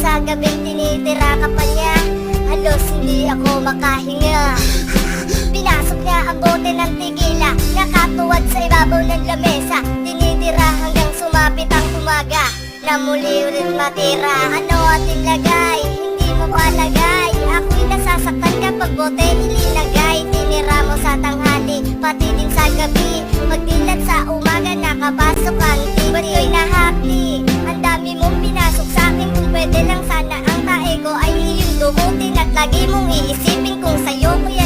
sa gabing tinitira ka pa niya. Halos hindi ako makahinga. Pinasok niya ang bote ng tigila, nakatuwad sa ibabaw ng lamesa. Tinitira hanggang sumapit ang umaga, na muli ulit matira. Ano ating lagay? Hindi mo palagay. Ako'y nasasaktan kapag bote ilinagay. Tinira mo sa tanghali, pati din sa gabi. Pagdilat sa umaga, nakapasok ang TV. Ba't ko'y nahapli? Ang dami mong pinasok sa'kin. Kung pwede lang sana ang tae ko ay iyong dugutin, at lagi mong iisipin kung sa'yo ko'y